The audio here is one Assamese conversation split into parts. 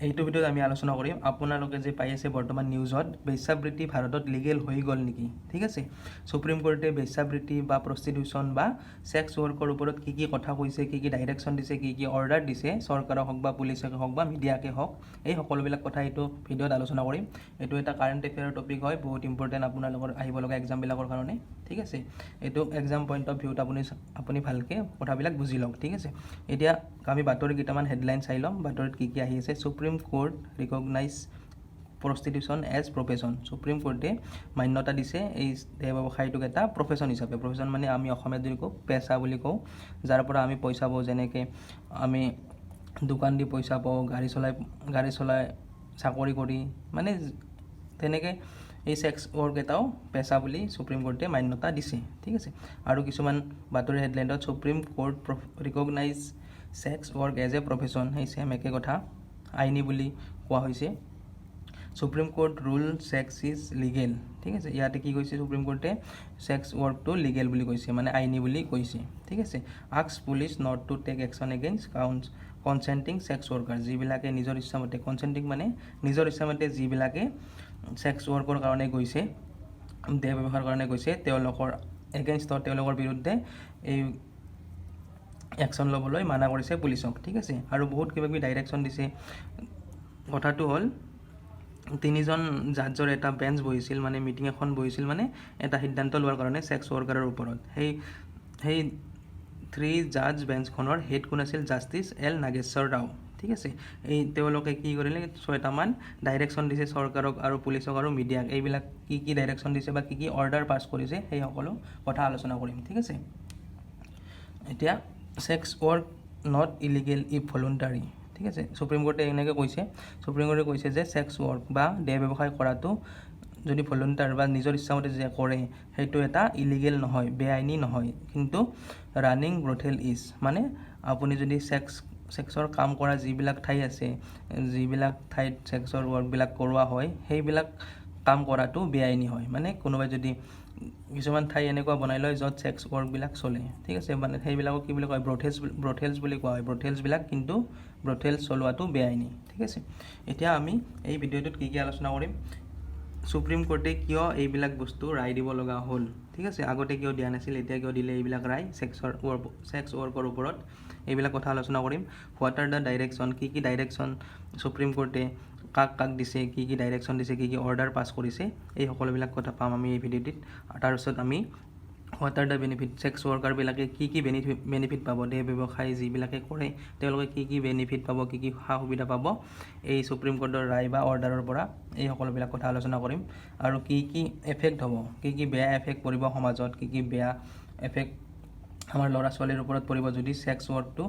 এইটো ভিডিঅ'ত আমি আলোচনা কৰিম আপোনালোকে যে পাই আছে বৰ্তমান নিউজত বেশ্যাবৃত্তি ভাৰতত লিগেল হৈ গ'ল নেকি ঠিক আছে সুপ্ৰিম কোৰ্টে বেশ্যাবৃত্তি বা প্ৰষ্টিটিউশ্যন বা সেক্স ৱৰ্কৰ ওপৰত কি কথা কৈছে কি ডাইৰেকশ্যন দিছে কি অৰ্ডাৰ দিছে চৰকাৰক হওক বা পুলিচকে হওক বা মিডিয়াকে হওক এই সকলোবিলাক কথা এইটো ভিডিঅ'ত আলোচনা কৰিম এইটো এটা কাৰেণ্ট এফেয়াৰৰ টপিক হয় বহুত ইম্পৰ্টেণ্ট আপোনালোকৰ আহিব লগা এক্সামবিলাকৰ কাৰণে ঠিক আছে এইটো এক্সাম পইণ্ট অফ ভিউত আপুনি ভালকৈ কথাবিলাক বুজি লওক ঠিক আছে এতিয়া আমি বাতৰি কেইটামান হেডলাইন চাই ল'ম বাতৰিত কি আহি আছে Supreme court recognise prostitution as profession Supreme কোৰ্টে মান্যতা দিছে এই ব্যৱসায়টোক এটা প্ৰফেশ্যন হিচাপে প্ৰফেশ্যন মানে আমি অসমীয়াত যদি কওঁ পেচা বুলি কওঁ যাৰ পৰা আমি পইচা পাওঁ যেনেকৈ আমি দোকান দি পইচা পাওঁ গাড়ী চলাই চাকৰি কৰি মানে তেনেকৈ এই সেক্স ৱৰ্ক এটাও পেচা বুলি সুপ্ৰিম কোৰ্টে মান্যতা দিছে ঠিক আছে আৰু কিছুমান বাতৰি হেডলাইনত supreme court recognise sex work as a profession সেই চেম একে কথা আইনী বুলি কোৱা হৈছে supreme court rule sex is legal ঠিক আছে ইয়াতে কি কৈছে সুপ্ৰিম কোৰ্টে সেক্স ৱৰ্কটো লিগেল বুলি কৈছে মানে আইনী বুলি কৈছে ঠিক আছে ask police not to take action against consenting sex worker যিবিলাকে নিজৰ ইচ্ছামতে কনচেণ্টিং মানে নিজৰ ইচ্ছামতে যিবিলাকে সেক্স ৱৰ্কৰ কাৰণে গৈছে দেহ ব্যৱসায়ৰ কাৰণে গৈছে তেওঁলোকৰ এগেইনষ্টত তেওঁলোকৰ বিৰুদ্ধে এই একশ্যন ল'বলৈ মানা কৰিছে পুলিচক ঠিক আছে আৰু বহুত কিবাকিবি ডাইৰেকশ্যন দিছে কথাটো হ'ল তিনিজন জাজৰ এটা বেঞ্চ বহিছিল মানে মিটিং এখন বহিছিল মানে এটা সিদ্ধান্ত লোৱাৰ কাৰণে সেক্স ৱৰ্কাৰৰ ওপৰত সেই 3 জাজ বেঞ্চখনৰ হেড কোন আছিল জাষ্টিছ এল নাগেশ্বৰ ৰাও ঠিক আছে এই তেওঁলোকে কি কৰিলে 6টামান ডাইৰেকশ্যন দিছে চৰকাৰক আৰু পুলিচক আৰু মিডিয়াক এইবিলাক কি ডাইৰেকশ্যন দিছে বা কি অৰ্ডাৰ পাছ কৰিছে সেই সকলো কথা আলোচনা কৰিম ঠিক আছে এতিয়া sex work not illegal if voluntary ঠিক আছে সুপ্ৰিম কোৰ্টে এনেকৈ কৈছে সুপ্ৰিম কোৰ্টে কৈছে যে সেক্স ৱৰ্ক বা দেহ ব্যৱসায় কৰাটো যদি ভলুণ্টাৰ বা নিজৰ ইচ্ছামতে যে কৰে সেইটো এটা ইলিগেল নহয় বেআইনী নহয় কিন্তু ৰানিং ব্ৰথেল ইজ মানে আপুনি যদি সেক্সৰ কাম কৰা যিবিলাক ঠাই আছে যিবিলাক ঠাইত সেক্সৰ ৱৰ্কবিলাক কৰোৱা হয় সেইবিলাক কাম কৰাটো বেআইনী হয় মানে কোনোবাই যদি কিছুমান ঠাই এনেকুৱা বনাই লয় য'ত সেক্স ৱৰ্কবিলাক চলে ঠিক আছে মানে সেইবিলাকক কি বুলি কয় ব্ৰথেলছ বুলি কোৱা হয় ব্ৰথেলছবিলাক কিন্তু ব্ৰথেলছ চলোৱাটো বেআইনী ঠিক আছে এতিয়া আমি এই ভিডিঅ'টোত কি আলোচনা কৰিম সুপ্ৰিম কোৰ্টে কিয় এইবিলাক বস্তু ৰায় দিব লগা হ'ল ঠিক আছে আগতে কিয় দিয়া নাছিল এতিয়া কিয় দিলে এইবিলাক ৰায় সেক্স ৱৰ্কৰ ওপৰত এইবিলাক কথা আলোচনা কৰিম হোৱাট আৰ দ্য ডাইৰেকশ্যন কি ডাইৰেকশ্যন সুপ্ৰিম কোৰ্টে কাক দিছে কি ডাইৰেকশ্যন দিছে কি অৰ্ডাৰ পাছ কৰিছে এই সকলোবিলাক কথা পাম আমি এই ভিডিঅ'টিত তাৰপিছত আমি what are the benefit sex ৱৰ্কাৰবিলাকে কি বেনিফিট পাব দেহ ব্যৱসায় যিবিলাকে কৰে তেওঁলোকে কি বেনিফিট পাব কি সা সুবিধা পাব এই সুপ্ৰিম কোৰ্টৰ ৰায় বা অৰ্ডাৰৰ পৰা এই সকলোবিলাক কথা আলোচনা কৰিম আৰু কি এফেক্ট হ'ব কি বেয়া এফেক্ট পৰিব সমাজত কি বেয়া এফেক্ট আমাৰ ল'ৰা ছোৱালীৰ ওপৰত পৰিব যদি সেক্স ৱৰ্কটো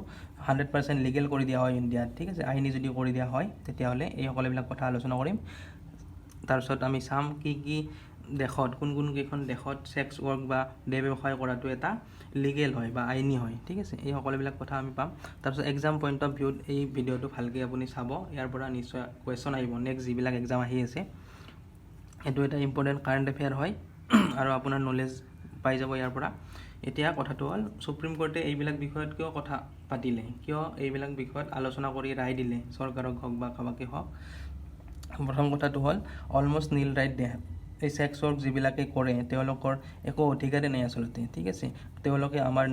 100% লিগেল কৰি দিয়া হয় ইণ্ডিয়াত ঠিক আছে আইনী যদি কৰি দিয়া হয় তেতিয়াহ'লে এই সকলোবিলাক কথা আলোচনা কৰিম তাৰপিছত আমি চাম কি দেশত কোন কেইখন দেশত সেক্স ৱৰ্ক বা দেহ ব্যৱসায় কৰাটো এটা লিগেল হয় বা আইনী হয় ঠিক আছে এই সকলোবিলাক কথা আমি পাম তাৰপিছত এক্সাম পইণ্ট অফ ভিউত এই ভিডিঅ'টো ভালকৈ আপুনি চাব ইয়াৰ পৰা নিশ্চয় কুৱেশ্যন আহিব নেক্সট যিবিলাক এক্সাম আহি আছে এইটো এটা ইম্পৰ্টেণ্ট কাৰেণ্ট এফেয়াৰ হয় আৰু আপোনাৰ নলেজ পাই যাব ইয়াৰ পৰা এতিয়া কথাটো হ'ল সুপ্ৰিম কোৰ্টে এইবিলাক বিষয়ত কিয় কথা পাতিলে কিয় এইবিলাক বিষয়ত আলোচনা কৰি ৰায় দিলে চৰকাৰক হওক বা কাবাকে হওক প্ৰথম কথাটো হ'ল অলমষ্ট নীল ৰাইট দে এই সেক্স ৱৰ্ক যিবিলাকে কৰে তেওঁলোকৰ একো অধিকাৰেই নাই আচলতে ঠিক আছে তেওঁলোকে আমাৰ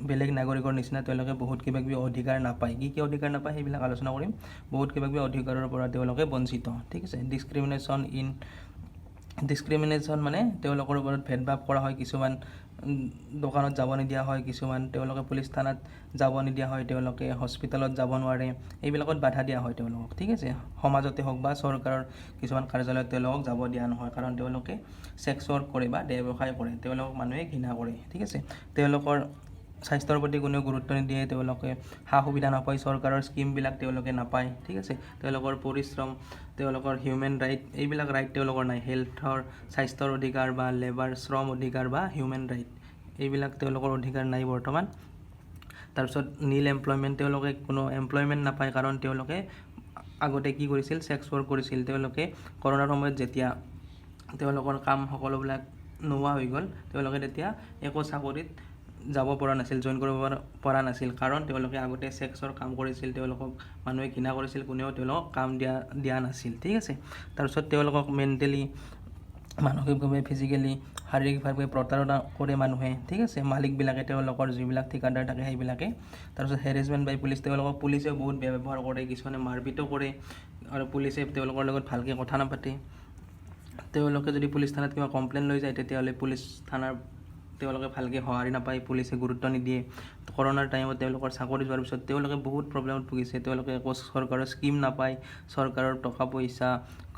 বেলেগ নাগৰিকৰ নিচিনা তেওঁলোকে বহুত কিবাকিবি অধিকাৰ নাপায় কি অধিকাৰ নাপায় সেইবিলাক আলোচনা কৰিম বহুত কিবাকিবি অধিকাৰৰ পৰা তেওঁলোকে বঞ্চিত ঠিক আছে ডিছক্ৰিমিনেশ্যন মানে তেওঁলোকৰ ওপৰত ভেদভাৱ কৰা হয় কিছুমান দোকানত যাব নিদিয়া হয় কিছুমান তেওঁলোকে পুলিচ থানাত যাব নিদিয়া হয় তেওঁলোকে হস্পিটেলত যাব নোৱাৰে এইবিলাকত বাধা দিয়া হয় তেওঁলোকক ঠিক আছে সমাজতে হওক বা চৰকাৰৰ কিছুমান কাৰ্যালয়ত তেওঁলোকক যাব দিয়া নহয় কাৰণ তেওঁলোকে সেক্স ৱৰ্ক কৰে বা দেহ ব্যৱসায় কৰে তেওঁলোকক মানুহে ঘৃণা কৰে ঠিক আছে তেওঁলোকৰ স্বাস্থ্যৰ প্ৰতি কোনেও গুৰুত্ব নিদিয়ে তেওঁলোকে সা সুবিধা নাপায় চৰকাৰৰ স্কিমবিলাক তেওঁলোকে নাপায় ঠিক আছে তেওঁলোকৰ পৰিশ্ৰম তেওঁলোকৰ হিউমেন ৰাইট এইবিলাক ৰাইট তেওঁলোকৰ নাই হেল্থৰ স্বাস্থ্যৰ অধিকাৰ বা লেবাৰ শ্ৰম অধিকাৰ বা হিউমেন ৰাইট এইবিলাক তেওঁলোকৰ অধিকাৰ নাই বৰ্তমান তাৰপিছত নীল এমপ্লয়মেণ্ট তেওঁলোকে কোনো এমপ্লয়মেণ্ট নাপায় কাৰণ তেওঁলোকে আগতে কি কৰিছিল সেক্স ৱৰ্ক কৰিছিল তেওঁলোকে কৰোণাৰ সময়ত যেতিয়া তেওঁলোকৰ কাম সকলোবিলাক নোহোৱা হৈ গ'ল তেওঁলোকে তেতিয়া একো চাকৰিত যাব পৰা নাছিল, জইন কৰিব পৰা নাছিল, কাৰণ তেওঁলোকে আগতে ছেক্সৰ কাম কৰিছিল, তেওঁলোকক মানুহে ঘৃণা কৰিছিল, কোনেও তেওঁলোকক কাম দিয়া নাছিল। ঠিক আছে, তাৰপিছত তেওঁলোকক মেণ্টেলি, মানসিকভাৱে, ফিজিকেলি, শাৰীৰিকভাৱে প্ৰতাৰণা কৰে মানুহে। ঠিক আছে, মালিকবিলাকে, তেওঁলোকৰ যিবিলাক ঠিকাদাৰ থাকে সেইবিলাকে। তাৰপিছত হেৰেছমেণ্ট বাই পুলিচ, তেওঁলোকক পুলিচেও বহুত বেয়া ব্যৱহাৰ কৰে, কিছুমানে মাৰপিটো কৰে, আৰু পুলিচে তেওঁলোকৰ লগত ভালকৈ কথা নাপাতে। তেওঁলোকে যদি পুলিচ থানাত কিবা কমপ্লেইন লৈ যায়, তেতিয়াহ'লে পুলিচ থানাৰ তেওঁলোকে ভালকৈ সঁহাৰি নাপায়, পুলিচে গুৰুত্ব নিদিয়ে। কৰোণাৰ টাইমত তেওঁলোকৰ চাকৰি যোৱাৰ পিছত তেওঁলোকে বহুত প্ৰব্লেমত ভুগিছে, তেওঁলোকে একো চৰকাৰৰ স্কিম নাপায়, চৰকাৰৰ টকা পইচা,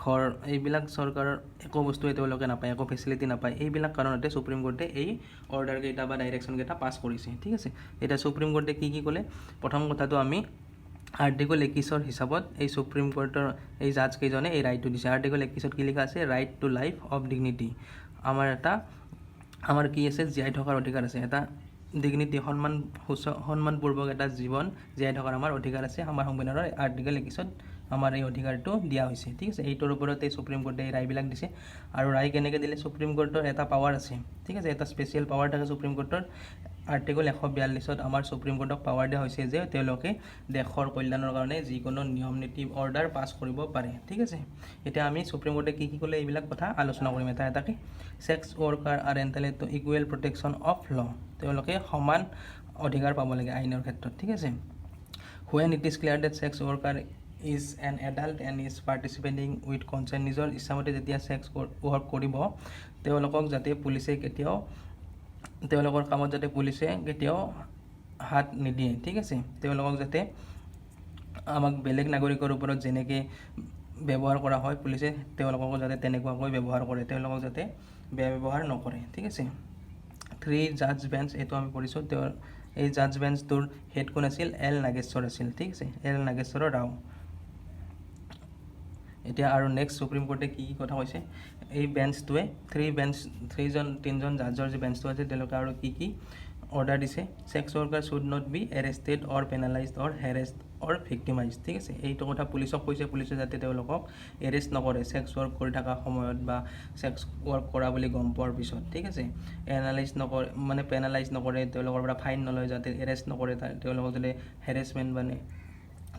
ঘৰ, এইবিলাক চৰকাৰৰ একো বস্তুৱে তেওঁলোকে নাপায়, একো ফেচিলিটি নাপায়। এইবিলাক কাৰণতে সুপ্ৰিম কোৰ্টে এই অৰ্ডাৰকেইটা বা ডাইৰেকশ্যনকেইটা পাছ কৰিছে। ঠিক আছে, এতিয়া সুপ্ৰিম কোৰ্টে কি ক'লে, প্ৰথম কথাটো আমি আৰ্টিকল 21 হিচাপত এই সুপ্ৰিম কোৰ্টৰ এই জাজকেইজনে এই ৰাইটটো দিছে। আৰ্টিকল 21 কি লিখা আছে, right to life of dignity. আমাৰ কি আছে, জীয়াই থকাৰ অধিকাৰ আছে, এটা ডিগনিটি, সন্মানপূৰ্বক এটা জীৱন জীয়াই থকাৰ আমাৰ অধিকাৰ আছে। আমাৰ সংবিধানৰ আৰ্টিকল 21 আমাৰ এই অধিকাৰটো দিয়া হৈছে। ঠিক আছে, এইটোৰ ওপৰতে সুপ্ৰিম কোৰ্টে এই ৰায়বিলাক দিছে। আৰু ৰায় কেনেকৈ দিলে, সুপ্ৰিম কোৰ্টৰ এটা পাৱাৰ আছে। ঠিক আছে, এটা স্পেচিয়েল পাৱাৰ থাকে সুপ্ৰিম কোৰ্টৰ। আৰ্টিকল 142 আমাৰ সুপ্ৰিম কোৰ্টক পাৱাৰ দিয়া হৈছে যে তেওঁলোকে দেশৰ কল্যাণৰ কাৰণে যিকোনো নিয়ম নীতি অৰ্ডাৰ পাছ কৰিব পাৰে। ঠিক আছে, এতিয়া আমি সুপ্ৰিম কোৰ্টে কি ক'লে এইবিলাক কথা আলোচনা কৰিম এটা এটাকৈ। Sex worker are entitled to equal protection of law, তেওঁলোকে সমান অধিকাৰ পাব লাগে আইনৰ ক্ষেত্ৰত। ঠিক আছে, when it is clear that sex worker is an adult and is participating with consent, নিজৰ ইচ্ছামতে যেতিয়া ছেক্স ৱৰ্ক কৰিব, তেওঁলোকক যাতে পুলিচে কেতিয়াও, তেওঁলোকৰ কামত যাতে পুলিচে কেতিয়াও হাত নিদিয়ে। ঠিক আছে, তেওঁলোকক যাতে আমাক বেলেগ নাগৰিকৰ ওপৰত যেনেকৈ ব্যৱহাৰ কৰা হয় পুলিচে, তেওঁলোককো যাতে তেনেকুৱাকৈ ব্যৱহাৰ কৰে, তেওঁলোকক যাতে বেয়া ব্যৱহাৰ নকৰে। ঠিক আছে, 3 জাজ বেঞ্চ, এইটো আমি পঢ়িছোঁ। তেওঁৰ এই জাজ বেঞ্চটোৰ হেড কোন আছিল, এল নাগেশ্বৰ আছিল। ঠিক আছে, এল নাগেশ্বৰ ৰাও। এতিয়া আৰু নেক্সট সুপ্ৰিম কোৰ্টে কি কথা কৈছে, এই বেঞ্চটোৱে 3জন জাজৰ যি বেঞ্চটো আছে, তেওঁলোকে আৰু কি অৰ্ডাৰ দিছে, sex worker should not be arrested or penalised or harassed or victimised. ঠিক আছে, এইটো কথা পুলিচক কৈছে, পুলিচে যাতে তেওঁলোকক এৰেষ্ট নকৰে ছেক্স ৱৰ্ক কৰি থকা সময়ত বা ছেক্স ৱৰ্ক কৰা বুলি গম পোৱাৰ পিছত। ঠিক আছে, পেনালাইজ নকৰে, তেওঁলোকৰ পৰা ফাইন নলয়, যাতে এৰেষ্ট নকৰে, তেওঁলোকক যাতে হেৰেছমেণ্ট মানে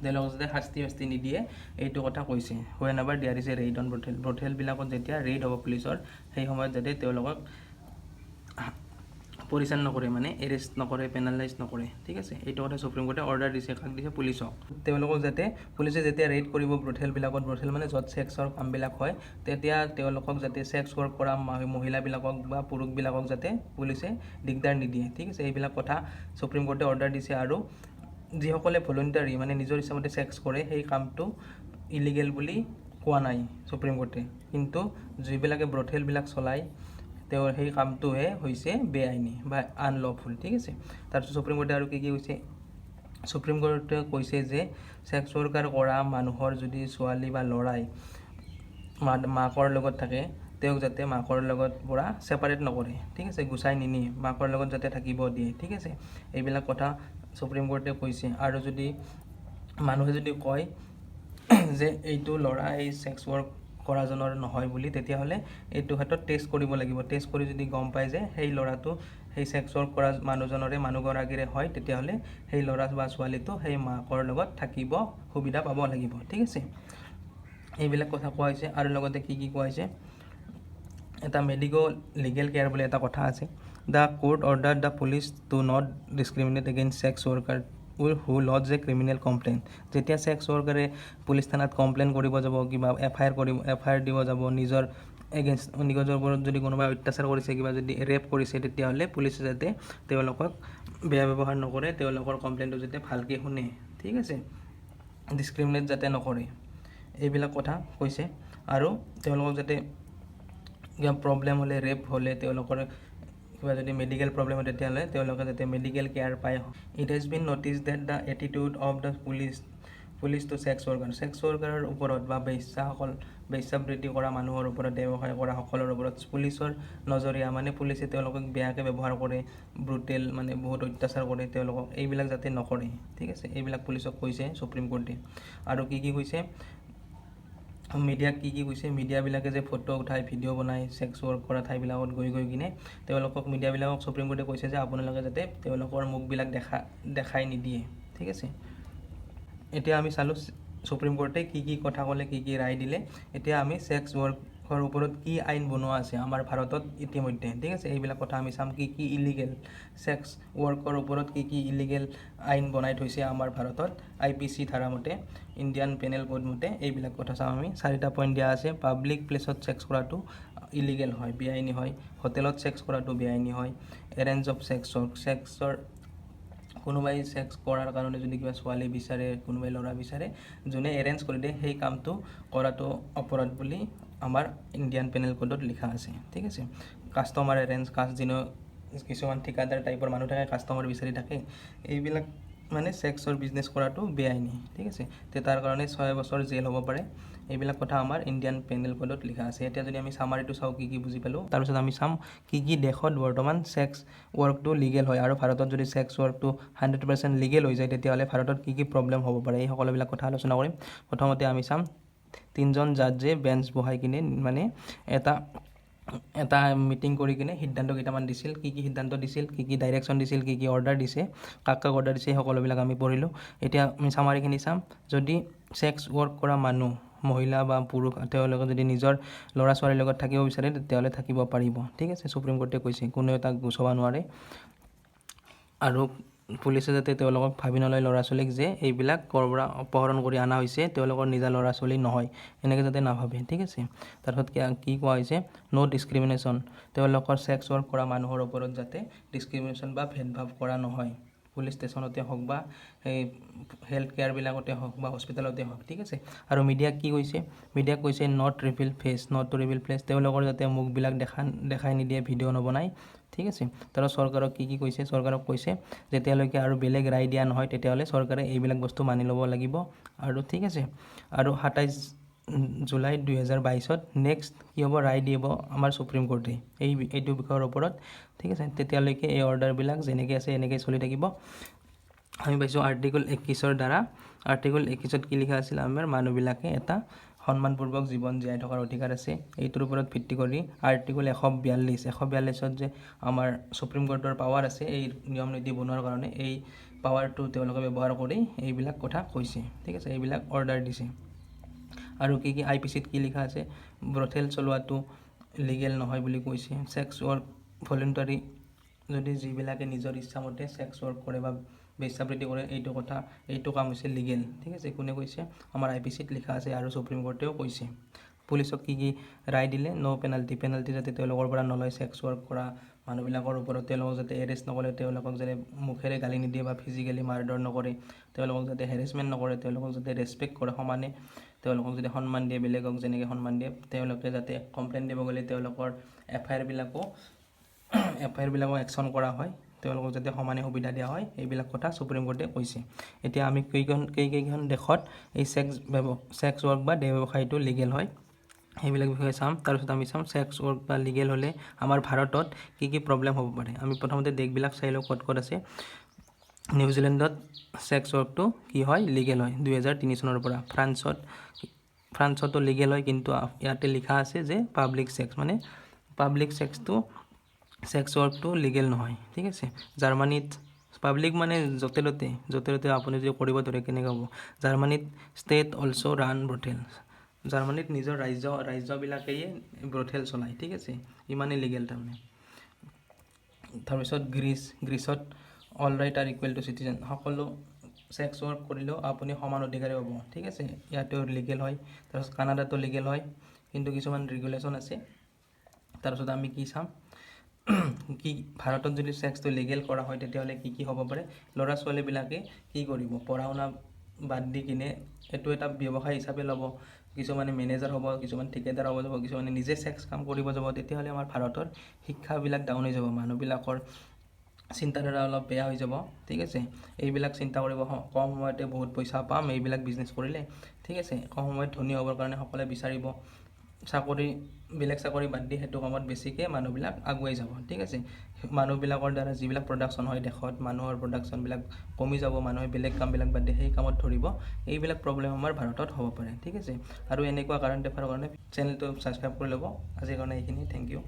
তেওঁলোকক যাতে শাস্তি নিদিয়ে, এইটো কথা কৈছে। Whenever there is a raid on ব্ৰথেলবিলাকত যেতিয়া ৰেইড হ'ব পুলিচৰ, সেই সময়ত যাতে তেওঁলোকক পৰিচালনা নকৰে, মানে এৰেষ্ট নকৰে, পেনালাইজ নকৰে। ঠিক আছে, এইটো কথা সুপ্ৰিম কোৰ্টে অৰ্ডাৰ দিছে, কাক দিছে, পুলিচক। তেওঁলোকক যাতে পুলিচে যেতিয়া ৰেইড কৰিব ব্ৰথেলবিলাকত, ব্ৰথেল মানে য'ত ছেক্সৰ কামবিলাক হয়, তেতিয়া তেওঁলোকক যাতে ছেক্স ৱৰ্ক কৰা মহিলাবিলাকক বা পুৰুষবিলাকক যাতে পুলিচে দিগদাৰ নিদিয়ে। ঠিক আছে, এইবিলাক কথা সুপ্ৰিম কোৰ্টে অৰ্ডাৰ দিছে। আৰু যিসকলে ভলুণ্টাৰী মানে নিজৰ ইচ্ছামতে ছেক্স কৰে, সেই কামটো ইলিগেল বুলি কোৱা নাই সুপ্ৰিম কোৰ্টে, কিন্তু যিবিলাকে ব্ৰথেলবিলাক চলায় তেওঁৰ সেই কামটোহে হৈছে বেআইনী বা আনলফুল। ঠিক আছে, তাৰপিছত সুপ্ৰিম কোৰ্টে আৰু কি কৈছে, সুপ্ৰিম কোৰ্টে কৈছে যে ছেক্স ৱৰ্কাৰ কৰা মানুহৰ যদি ছোৱালী বা ল'ৰাই মাকৰ লগত থাকে, তেওঁক যাতে মাকৰ লগত পৰা ছেপাৰেট নকৰে। ঠিক আছে, গুচাই নিনিয়ে, মাকৰ লগত যাতে থাকিব দিয়ে। ঠিক আছে, এইবিলাক কথা সুপ্ৰিম কোৰ্টে কৈছে। আৰু যদি মানুহে যদি কয় যে এইটো ল'ৰা এই ছেক্স ৱৰ্ক কৰাজনৰ নহয় বুলি, তেতিয়াহ'লে এইটো ক্ষেত্ৰত টেষ্ট কৰিব লাগিব। টেষ্ট কৰি যদি গম পায় যে সেই ল'ৰাটো সেই ছেক্স ৱৰ্ক কৰা মানুহগৰাকীৰে হয়, তেতিয়াহ'লে সেই ল'ৰা বা ছোৱালীটো সেই মাকৰ লগত থাকিব সুবিধা পাব লাগিব। ঠিক আছে, এইবিলাক কথা কোৱা হৈছে। আৰু লগতে কি কোৱা হৈছে, এটা লিগেল কেয়াৰ বুলি এটা কথা আছে। The court order the police to not discriminate against sex worker who lodge a criminal complain. যেতিয়া ছেক্স ৱৰ্কাৰে পুলিচ থানাত কমপ্লেইন কৰিব যাব, কিবা এফআইআৰ দিব যাব, নিজৰ ওপৰত যদি কোনোবাই অত্যাচাৰ কৰিছে, কিবা যদি ৰেপ কৰিছে, তেতিয়াহ'লে পুলিচে যাতে তেওঁলোকক বেয়া ব্যৱহাৰ নকৰে, তেওঁলোকৰ কমপ্লেইনটো যাতে ভালকৈ শুনে। ঠিক আছে, ডিছক্ৰিমিনেট যাতে নকৰে, এইবিলাক কথা কৈছে। আৰু তেওঁলোকক যাতে কিবা প্ৰব্লেম হ'লে, ৰেপ হ'লে, তেওঁলোকৰ কিবা যদি মেডিকেল প্ৰব্লেম হয়, তেতিয়াহ'লে তেওঁলোকে যাতে মেডিকেল কেয়াৰ পায়। It has been notice that the attitude of the police to sex ৱৰ্কাৰৰ ওপৰত বা বেশ্যাবৃত্তি কৰা মানুহৰ ওপৰত, ব্যৱসায় কৰা সকলৰ ওপৰত পুলিচৰ নজৰীয়া, মানে পুলিচে তেওঁলোকক বেয়াকৈ ব্যৱহাৰ কৰে, ব্ৰুটেল মানে বহুত অত্যাচাৰ কৰে তেওঁলোকক, এইবিলাক যাতে নকৰে। ঠিক আছে, এইবিলাক পুলিচক কৈছে সুপ্ৰিম কোৰ্টে। আৰু কি কৈছে, মিডিয়াক কি কৈছে, মিডিয়াবিলাকে যে ফটো উঠাই ভিডিঅ' বনাই ছেক্স ৱৰ্ক কৰা ঠাইবিলাকত গৈ কিনে তেওঁলোকক মিডিয়াবিলাকক সুপ্ৰিম কোৰ্টে কৈছে যে আপোনালোকে যাতে তেওঁলোকৰ মুখবিলাক দেখাই নিদিয়ে। ঠিক আছে, এতিয়া আমি চালোঁ সুপ্ৰিম কোৰ্টে কি কথা ক'লে, কি ৰায় দিলে। এতিয়া আমি ছেক্স ৱৰ্কৰ ওপৰত কি আইন বনোৱা আছে আমাৰ ভাৰতত ইতিমধ্যে। ঠিক আছে, এইবিলাক কথা আমি চাম, কি ইলিগেল ছেক্স ৱৰ্কৰ ওপৰত কি ইলিগেল আইন বনাই থৈছে আমাৰ ভাৰতত IPC ধাৰা মতে, ইণ্ডিয়ান পেনেল কোড মতে। এইবিলাক কথা চাম আমি। 4টা পইণ্ট দিয়া আছে। পাব্লিক প্লেচত ছেক্স কৰাটো ইলিগেল হয়, বেআইনী হয়। হোটেলত ছেক্স কৰাটো বেআইনী হয়। এৰেঞ্জ অফ ছেক্সৰ কোনোবাই ছেক্স কৰাৰ কাৰণে যদি কিবা ছোৱালী বিচাৰে, কোনোবাই ল'ৰা বিচাৰে, যোনে এৰেঞ্জ কৰি দিয়ে সেই কামটো কৰাটো অপৰাধ বুলি আমাৰ ইণ্ডিয়ান পেনেল কোডত লিখা আছে। ঠিক আছে, কাষ্টমাৰ এৰেঞ্জ, কিছুমান ঠিকাদাৰ টাইপৰ মানুহ থাকে, কাষ্টমাৰ বিচাৰি থাকে, এইবিলাক মানে ছেক্সৰ বিজনেছ কৰাটো বেআইনী। ঠিক আছে, তে তাৰ কাৰণে 6 বছৰ জেল হ'ব পাৰে। এইবিলাক কথা আমাৰ ইণ্ডিয়ান পেনেল কোডত লিখা আছে। এতিয়া যদি আমি চামাৰিটো চাওঁ, কি বুজি পালোঁ, তাৰপিছত আমি চাম কি দেশত বৰ্তমান ছেক্স ৱৰ্কটো লিগেল হয়, আৰু ভাৰতত যদি ছেক্স ৱৰ্কটো 100% লিগেল হৈ যায় তেতিয়াহ'লে ভাৰতত কি প্ৰব্লেম হ'ব পাৰে, এই সকলোবিলাক কথা আলোচনা কৰিম। প্ৰথমতে আমি চাম 3জন জাজে বেঞ্চ বহাই কিনে মানে এটা মিটিং কৰি কিনে সিদ্ধান্ত কেইটামান দিছিল। কি সিদ্ধান্ত দিছিল, কি ডাইৰেকশ্যন দিছিল, কি অৰ্ডাৰ দিছে, কাক অৰ্ডাৰ দিছে, সকলোবিলাক আমি পঢ়িলোঁ। এতিয়া আমি চামাৰিখিনি চাম। যদি ছেক্স ৱৰ্ক কৰা মানুহ, মহিলা বা পুৰুষ, তেওঁলোকে যদি নিজৰ ল'ৰা ছোৱালীৰ লগত থাকিব বিচাৰে তেতিয়াহ'লে থাকিব পাৰিব। ঠিক আছে, সুপ্ৰিম কোৰ্টে কৈছে কোনেও তাক গুচাব নোৱাৰে। আৰু পুলিচে যাতে তেওঁলোকক ভাবি নলয় ল'ৰা ছোৱালীক যে এইবিলাক ক'ৰ পৰা অপহৰণ কৰি অনা হৈছে, তেওঁলোকৰ নিজা ল'ৰা ছোৱালী নহয়, এনেকৈ যাতে নাভাবে। ঠিক আছে, তাৰপিছত কি কোৱা হৈছে, ন' ডিছক্ৰিমিনেশ্যন, তেওঁলোকৰ ছেক্স ৱৰ্ক কৰা মানুহৰ ওপৰত যাতে ডিছক্ৰিমিনেশ্যন বা ভেদভাৱ কৰা নহয়, পুলিচ ষ্টেচনতে হওক বা এই হেল্থ কেয়াৰবিলাকতে হওক বা হস্পিটেলতে হওক। ঠিক আছে, আৰু মিডিয়াক কি কৈছে, মিডিয়াক কৈছে নট ৰিভিল ফেচ, তেওঁলোকৰ যাতে মুখবিলাক দেখাই নিদিয়ে, ভিডিঅ' নবনায়। ঠিক আছে, তাৰ চৰকাৰক কি কৈছে, চৰকাৰক কৈছে যেতিয়ালৈকে আৰু বেলেগ ৰায় দিয়া নহয় তেতিয়াহ'লে চৰকাৰে এইবিলাক বস্তু মানি ল'ব লাগিব। আৰু ঠিক আছে, আৰু 27 জুলাই 2022 নেক্সট কি হ'ব, ৰায় দিব আমাৰ সুপ্ৰিম কোৰ্টে এইটো বিষয়ৰ ওপৰত। ঠিক আছে, তেতিয়ালৈকে এই অৰ্ডাৰবিলাক যেনেকৈ আছে এনেকৈ চলি থাকিব। আমি পাইছোঁ আৰ্টিকল 21 দ্বাৰা, আৰ্টিকল 21 কি লিখা আছিল, আমাৰ মানুহবিলাকে এটা সন্মানপূৰ্বক জীৱন জীয়াই থকাৰ অধিকাৰ আছে। এইটোৰ ওপৰত ভিত্তি কৰি আৰ্টিকল 142 যে আমাৰ সুপ্ৰিম কোৰ্টৰ পাৱাৰ আছে এই নিয়ম নীতি বনোৱাৰ কাৰণে, এই পাৱাৰটো তেওঁলোকে ব্যৱহাৰ কৰি এইবিলাক কথা কৈছে। ঠিক আছে, এইবিলাক অৰ্ডাৰ দিছে। আৰু কি IPCত কি লিখা আছে, ব্ৰথেল চলোৱাটো লিগেল নহয় বুলি কৈছে। ছেক্স ৱৰ্ক ভলেণ্টাৰী, যদি যিবিলাকে নিজৰ ইচ্ছামতে ছেক্স ৱৰ্ক কৰে বা বেশ্যাবৃত্তি কৰে, এইটো কাম হৈছে লিগেল। ঠিক আছে, কোনে কৈছে, আমাৰ IPCত লিখা আছে, আৰু সুপ্ৰিম কোৰ্টেও কৈছে। পুলিচক কি ৰায় দিলে, ন' পেনাল্টি যাতে তেওঁলোকৰ পৰা নলয়, ছেক্স ৱৰ্ক কৰা মানুহবিলাকৰ ওপৰত তেওঁলোকক যাতে এৰেষ্ট নকৰে, তেওঁলোকক যাতে মুখেৰে গালি নিদিয়ে বা ফিজিকেলি মাৰধৰ নকৰে, তেওঁলোকক যাতে হেৰেছমেণ্ট নকৰে, তেওঁলোকক যাতে ৰেচপেক্ট কৰে, সমানে তেওঁলোকক যদি সন্মান দিয়ে, বেলেগক যেনেকৈ সন্মান দিয়ে, তেওঁলোকে যাতে কমপ্লেইন দিব গ'লে তেওঁলোকৰ FIR বিলাকো একশ্যন কৰা হয়, তেওঁলোকক যাতে সমানে সুবিধা দিয়া হয়, এইবিলাক কথা সুপ্ৰিম কোৰ্টে কৈছে। এতিয়া আমি কেইখন দেশত এই ছেক্স ৱৰ্ক বা দেহ ব্যৱসায়টো লিগেল হয় সেইবিলাক বিষয়ে চাম। তাৰপিছত আমি চাম ছেক্স ৱৰ্ক বা লিগেল হ'লে আমাৰ ভাৰতত কি প্ৰব্লেম হ'ব পাৰে। আমি প্ৰথমতে দেশবিলাক চাই লওঁ ক'ত আছে। নিউজিলেণ্ডত ছেক্স ৱৰ্কটো কি হয়, লিগেল হয় 2003 চনৰ পৰা। ফ্ৰান্সতো লিগেল হয়, কিন্তু ইয়াতে লিখা আছে যে পাব্লিক ছেক্স ৱৰ্কটো লিগেল নহয়। ঠিক আছে, জাৰ্মানীত পাব্লিক মানে য'তে ত'তে আপুনি যদি কৰিব ধৰে কেনেকৈ হ'ব। জাৰ্মানীত ষ্টেট অলছ' ৰান ব্ৰথেল, জাৰ্মানীত নিজৰ ৰাজ্যবিলাকেই ব্ৰথেল চলায়। ঠিক আছে, ইমানেই লিগেল তাৰমানে। তাৰপিছত গ্ৰীচত all right are equal to citizen, সকলো ছেক্স ৱৰ্ক কৰিলেও আপুনি সমান অধিকাৰী হ'ব। ঠিক আছে, ইয়াতেও লিগেল হয়। তাৰপিছত কানাডাতো লিগেল হয়, কিন্তু কিছুমান ৰেগুলেশ্যন আছে। তাৰপিছত আমি কি চাম, ভাৰতত যদি ছেক্সটো লিগেল কৰা হয় তেতিয়াহ'লে কি হ'ব পাৰে। ল'ৰা ছোৱালীবিলাকে কি কৰিব, পঢ়া শুনা বাদ দি কিনে এইটো এটা ব্যৱসায় হিচাপে ল'ব। কিছুমানে মেনেজাৰ হ'ব, কিছুমান ঠিকাদাৰ হ'ব যাব, কিছুমানে নিজে ছেক্স কাম কৰিব যাব। তেতিয়াহ'লে আমাৰ ভাৰতৰ শিক্ষাবিলাক ডাউন হৈ যাব, মানুহবিলাকৰ চিন্তাধাৰা অলপ বেয়া হৈ যাব। ঠিক আছে, এইবিলাক চিন্তা কৰিব, কম সময়তে বহুত পইচা পাম এইবিলাক বিজনেছ কৰিলে। ঠিক আছে, কম সময়ত ধনী হ'বৰ কাৰণে সকলোৱে বিচাৰিব চাকৰি বেলেগ চাকৰি বাদ দি সেইটো কামত বেছিকৈ মানুহবিলাক আগুৱাই যাব। ঠিক আছে, মানুহবিলাকৰ দ্বাৰা যিবিলাক প্ৰডাকশ্যন হয় দেশত, মানুহৰ প্ৰডাকশ্যনবিলাক কমি যাব, মানুহে বেলেগ কামবিলাক বাদ দি সেই কামত ধৰিব। এইবিলাক প্ৰব্লেম আমাৰ ভাৰতত হ'ব পাৰে। ঠিক আছে, আৰু এনেকুৱা কাৰেণ্ট এফেয়াৰৰ কাৰণে চেনেলটো ছাবস্ক্ৰাইব কৰি ল'ব। আজিৰ কাৰণে এইখিনি, থেংক ইউ।